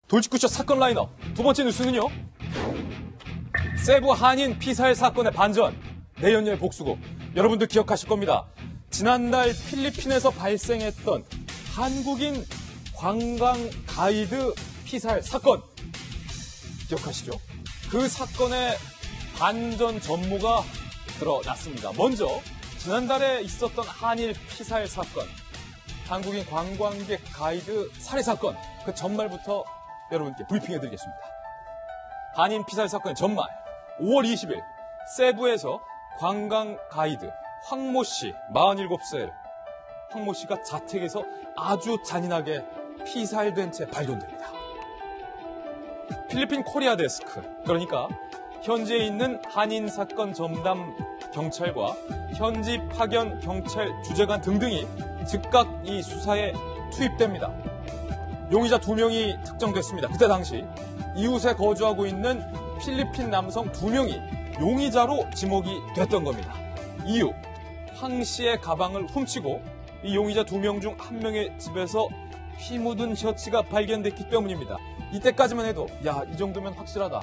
돌직구쇼 사건 라인업 두 번째 뉴스는요. 세부 한인 피살 사건의 반전, 내연녀의 복수고. 여러분들 기억하실 겁니다. 지난달 필리핀에서 발생했던 한국인 관광 가이드 피살 사건 기억하시죠? 그 사건의 반전 전모가 드러났습니다. 먼저 지난달에 있었던 한일 피살 사건, 한국인 관광객 가이드 살해 사건, 그 전말부터 여러분께 브리핑해드리겠습니다. 한인 피살 사건의 전말, 5월 20일 세부에서 관광 가이드 황모 씨, 47살 황모 씨가 자택에서 아주 잔인하게 피살된 채 발견됩니다. 필리핀 코리아 데스크, 그러니까 현지에 있는 한인 사건 전담 경찰과 현지 파견 경찰 주재관 등등이 즉각 이 수사에 투입됩니다. 용의자 2명이 특정됐습니다. 그때 당시 이웃에 거주하고 있는 필리핀 남성 2명이 용의자로 지목이 됐던 겁니다. 이유, 황 씨의 가방을 훔치고 이 용의자 2명 중 1명의 집에서 피 묻은 셔츠가 발견됐기 때문입니다. 이때까지만 해도 야, 이 정도면 확실하다.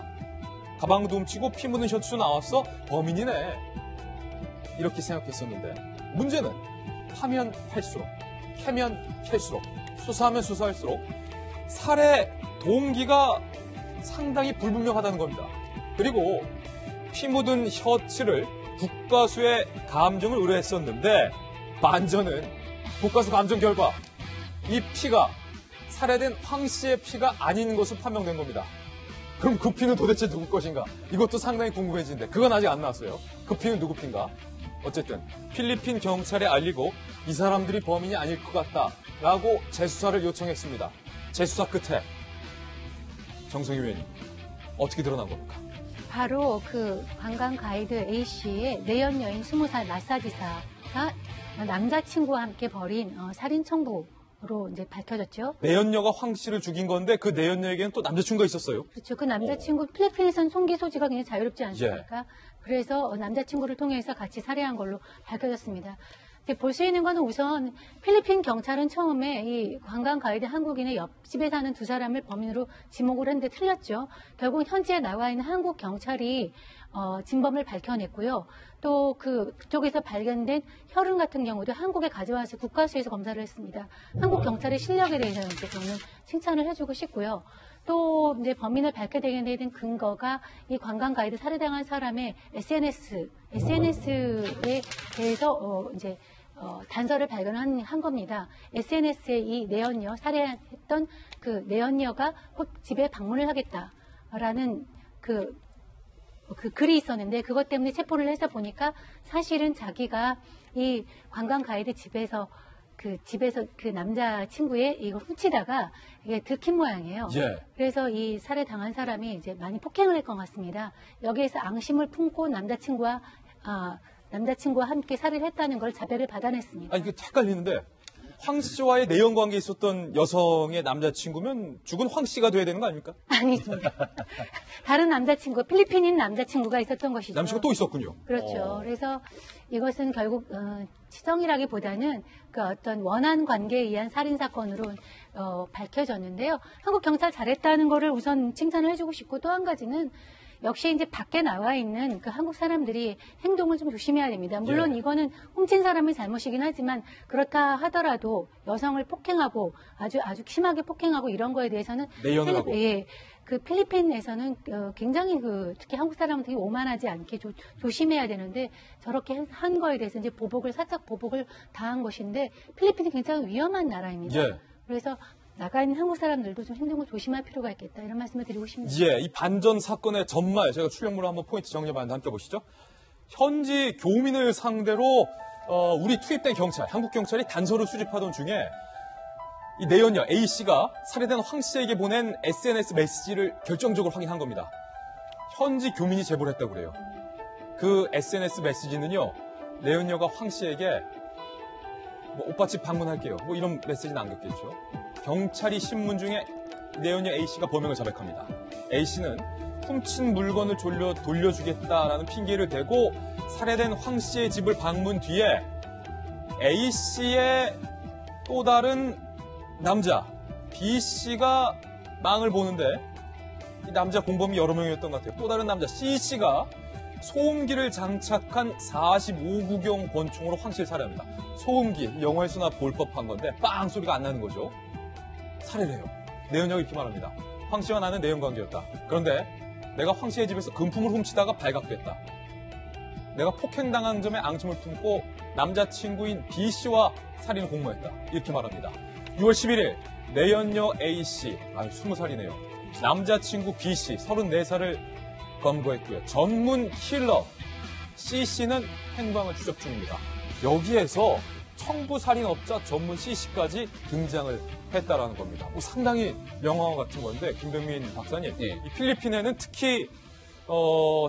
가방도 훔치고 피 묻은 셔츠도 나왔어? 범인이네. 이렇게 생각했었는데 문제는 파면 팔수록, 캐면 캘수록, 수사하면 수사할수록 살해 동기가 상당히 불분명하다는 겁니다. 그리고 피 묻은 셔츠를 국과수에 감정을 의뢰했었는데 반전은 국과수 감정 결과 이 피가 살해된 황 씨의 피가 아닌 것으로 판명된 겁니다. 그럼 그 피는 도대체 누구 것인가? 이것도 상당히 궁금해지는데 그건 아직 안 나왔어요. 그 피는 누구 피인가? 어쨌든 필리핀 경찰에 알리고 이 사람들이 범인이 아닐 것 같다라고 재수사를 요청했습니다. 재수사 끝에 정성희 의원님, 어떻게 드러난 겁니까? 바로 그 관광 가이드 A씨의 내연녀인 20살 마사지사가 남자친구와 함께 벌인 살인 청부로 이제 밝혀졌죠. 내연녀가 황 씨를 죽인 건데 그 내연녀에게는 또 남자친구가 있었어요. 그렇죠. 그 남자친구 필리핀에서는 총기 소지가 굉장히 자유롭지 않습니까? 예. 그래서 남자친구를 통해서 같이 살해한 걸로 밝혀졌습니다. 볼 수 있는 건 우선 필리핀 경찰은 처음에 이 관광 가이드 한국인의 옆집에 사는 두 사람을 범인으로 지목을 했는데 틀렸죠. 결국 현지에 나와 있는 한국 경찰이 진범을 밝혀냈고요. 또 그쪽에서 발견된 혈흔 같은 경우도 한국에 가져와서 국과수에서 검사를 했습니다. 한국 경찰의 실력에 대해서는 저는 칭찬을 해주고 싶고요. 또 이제 범인을 밝혀내게 된 근거가 이 관광 가이드 살해당한 사람의 SNS에 대해서 이제 단서를 발견한 겁니다. SNS에 이 내연녀, 살해했던 그 내연녀가 곧 집에 방문을 하겠다라는 그 글이 있었는데 그것 때문에 체포를 해서 보니까 사실은 자기가 이 관광 가이드 집에서 그 남자친구의 이거 훔치다가 이게 들킨 모양이에요. 예. 그래서 이 살해당한 사람이 이제 많이 폭행을 할 것 같습니다. 여기에서 앙심을 품고 남자친구와 함께 살해를 했다는 걸 자백을 받아냈습니다. 아니, 헷갈리는데 황 씨와의 내연 관계에 있었던 여성의 남자친구면 죽은 황 씨가 돼야 되는 거 아닙니까? 아니죠. 다른 남자친구, 필리핀인 남자친구가 있었던 것이죠. 남자친구가 또 있었군요. 그렇죠. 그래서 이것은 결국 치정이라기보다는 그 어떤 원한 관계에 의한 살인 사건으로 밝혀졌는데요. 한국 경찰 잘했다는 거를 우선 칭찬을 해주고 싶고 또 한 가지는 역시 이제 밖에 나와 있는 그 한국 사람들이 행동을 좀 조심해야 됩니다. 물론 이거는 훔친 사람의 잘못이긴 하지만 그렇다 하더라도 여성을 폭행하고 아주 심하게 폭행하고 이런 거에 대해서는 그 필리핀에서는 굉장히 특히 한국 사람은 되게 오만하지 않게 조심해야 되는데 저렇게 한 거에 대해서 이제 살짝 보복을 당한 것인데 필리핀이 굉장히 위험한 나라입니다. 예. 그래서 나가 있는 한국 사람들도 좀 행동을 조심할 필요가 있겠다 이런 말씀을 드리고 싶습니다. 예, 이 반전 사건의 전말 제가 출력물로 한번 포인트 정리해봤는데 함께 보시죠. 현지 교민을 상대로 우리 투입된 경찰, 한국 경찰이 단서를 수집하던 중에 이 내연녀 A씨가 살해된 황 씨에게 보낸 SNS 메시지를 결정적으로 확인한 겁니다. 현지 교민이 제보를 했다고 그래요. 그 SNS 메시지는요, 내연녀가 황 씨에게 오빠 집 방문할게요. 이런 메시지는 남겼겠죠. 경찰이 신문 중에 내연녀 A씨가 범행을 자백합니다. A씨는 훔친 물건을 돌려주겠다라는 핑계를 대고 살해된 황 씨의 집을 방문 뒤에 A씨의 또 다른 남자 B씨가 망을 보는데 이 남자 공범이 여러 명이었던 것 같아요. 또 다른 남자 C씨가 소음기를 장착한 45구경 권총으로 황 씨를 살해합니다. 소음기, 영화에서나 볼 법한 건데 빵 소리가 안 나는 거죠. 살해를 해요. 내연녀가 이렇게 말합니다. 황 씨와 나는 내연관계였다. 그런데 내가 황 씨의 집에서 금품을 훔치다가 발각됐다. 내가 폭행당한 점에 앙심을 품고 남자친구인 B씨와 살인을 공모했다. 이렇게 말합니다. 6월 11일 내연녀 A씨, 20살이네요. 남자친구 B씨, 34살을 검거했고요. 전문 킬러 C씨는 행방을 추적 중입니다. 여기에서 청부살인업자 전문 C씨까지 등장을 했다라는 겁니다. 상당히 영화 같은 건데 김병민 박사님, 예. 이 필리핀에는 특히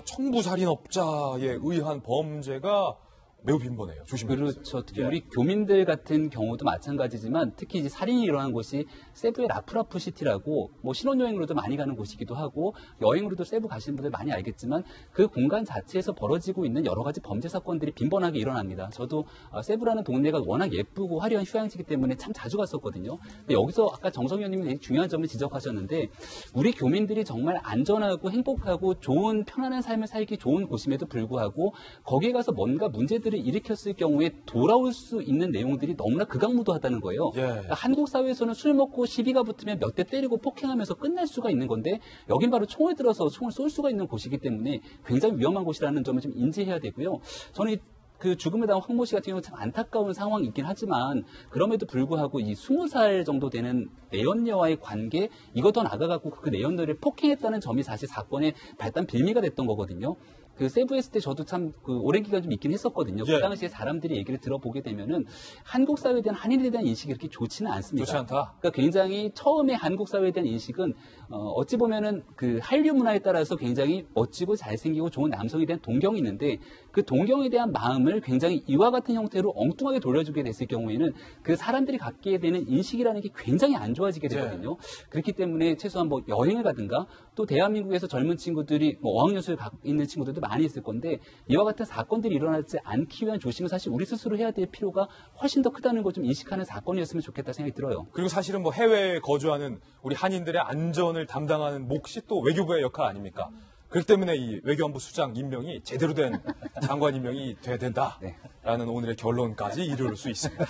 청부살인업자에 의한 범죄가 매우 빈번해요. 조심해야 돼요. 그렇죠. 특히 예. 우리 교민들 같은 경우도 마찬가지지만 특히 이제 살인이 일어난 곳이 세부의 라프라프 시티라고 뭐 신혼여행으로도 많이 가는 곳이기도 하고 여행으로도 세부 가시는 분들 많이 알겠지만 그 공간 자체에서 벌어지고 있는 여러 가지 범죄 사건들이 빈번하게 일어납니다. 저도 세부라는 동네가 워낙 예쁘고 화려한 휴양지이기 때문에 참 자주 갔었거든요. 근데 여기서 아까 정성 의원님이 되게 중요한 점을 지적하셨는데 우리 교민들이 정말 안전하고 행복하고 좋은 편안한 삶을 살기 좋은 곳임에도 불구하고 거기에 가서 뭔가 문제들을 일으켰을 경우에 돌아올 수 있는 내용들이 너무나 극악무도하다는 거예요. 예. 그러니까 한국 사회에서는 술 먹고 시비가 붙으면 몇 대 때리고 폭행하면서 끝날 수가 있는 건데 여긴 바로 총을 들어서 총을 쏠 수가 있는 곳이기 때문에 굉장히 위험한 곳이라는 점을 좀 인지해야 되고요. 저는 그 죽음에 당한 황모 씨 같은 경우는 참 안타까운 상황이긴 하지만 그럼에도 불구하고 이 20살 정도 되는 내연녀와의 관계 이거 더 나아가고 그 내연녀를 폭행했다는 점이 사실 사건의 발단 빌미가 됐던 거거든요. 그 세부 했을 때 저도 참 그 오랜 기간 좀 있긴 했었거든요. 예. 그 당시에 사람들이 얘기를 들어보게 되면은 한국 사회에 대한 한인에 대한 인식이 그렇게 좋지는 않습니다. 좋지 않다. 그러니까 굉장히 처음에 한국 사회에 대한 인식은 어찌 보면은 그 한류 문화에 따라서 굉장히 멋지고 잘생기고 좋은 남성에 대한 동경이 있는데 그 동경에 대한 마음을 굉장히 이와 같은 형태로 엉뚱하게 돌려주게 됐을 경우에는 그 사람들이 갖게 되는 인식이라는 게 굉장히 안 좋아지게 되거든요. 그렇기 때문에 최소한 뭐 여행을 가든가 또 대한민국에서 젊은 친구들이 뭐 어학연수를 갖고 있는 친구들도 많이 있을 건데 이와 같은 사건들이 일어나지 않기 위한 조심을 사실 우리 스스로 해야 될 필요가 훨씬 더 크다는 걸 좀 인식하는 사건이었으면 좋겠다 생각이 들어요. 그리고 사실은 뭐 해외에 거주하는 우리 한인들의 안전을 담당하는 몫이 또 외교부의 역할 아닙니까? 그렇기 때문에 이 외교안보 수장 임명이 제대로 된 장관 임명이 돼야 된다라는 오늘의 결론까지 이룰 수 있습니다.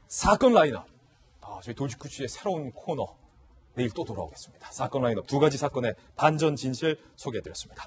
사건 라인업. 저희 도지쿠치의 새로운 코너 내일 또 돌아오겠습니다. 사건 라인업 두 가지 사건의 반전 진실 소개해드렸습니다.